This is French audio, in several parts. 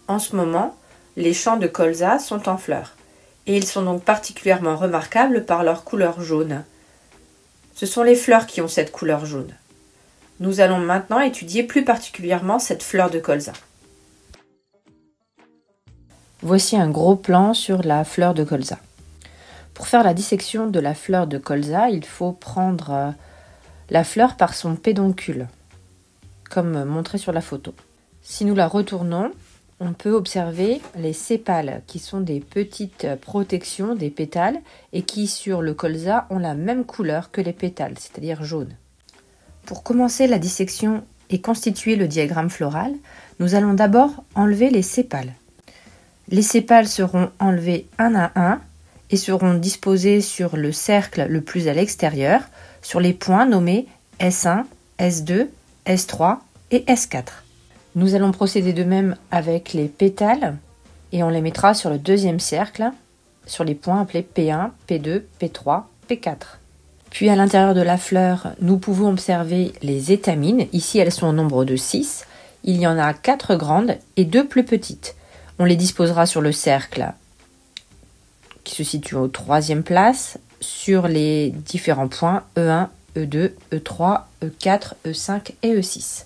En ce moment, les champs de colza sont en fleurs, et ils sont donc particulièrement remarquables par leur couleur jaune. Ce sont les fleurs qui ont cette couleur jaune. Nous allons maintenant étudier plus particulièrement cette fleur de colza. Voici un gros plan sur la fleur de colza. Pour faire la dissection de la fleur de colza, il faut prendre la fleur par son pédoncule, comme montré sur la photo. Si nous la retournons, on peut observer les sépales, qui sont des petites protections des pétales et qui, sur le colza, ont la même couleur que les pétales, c'est-à-dire jaune. Pour commencer la dissection et constituer le diagramme floral, nous allons d'abord enlever les sépales. Les sépales seront enlevés un à un et seront disposés sur le cercle le plus à l'extérieur, sur les points nommés S1, S2, S3 et S4. Nous allons procéder de même avec les pétales et on les mettra sur le deuxième cercle, sur les points appelés P1, P2, P3, P4. Puis à l'intérieur de la fleur, nous pouvons observer les étamines. Ici, elles sont au nombre de 6. Il y en a 4 grandes et 2 plus petites. On les disposera sur le cercle qui se situe au 3e place, sur les différents points E1, E2, E3, E4, E5 et E6.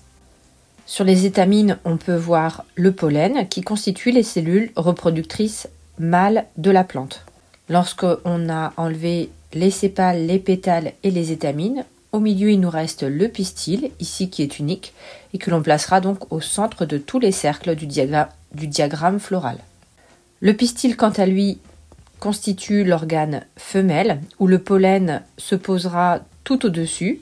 Sur les étamines, on peut voir le pollen qui constitue les cellules reproductrices mâles de la plante. Lorsqu'on a enlevé les sépales, les pétales et les étamines, au milieu il nous reste le pistil, ici qui est unique, et que l'on placera donc au centre de tous les cercles du diagramme floral. Le pistil, quant à lui, constitue l'organe femelle, où le pollen se posera tout au-dessus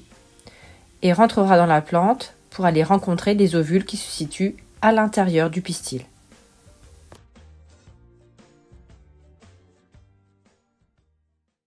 et rentrera dans la plante pour aller rencontrer les ovules qui se situent à l'intérieur du pistil.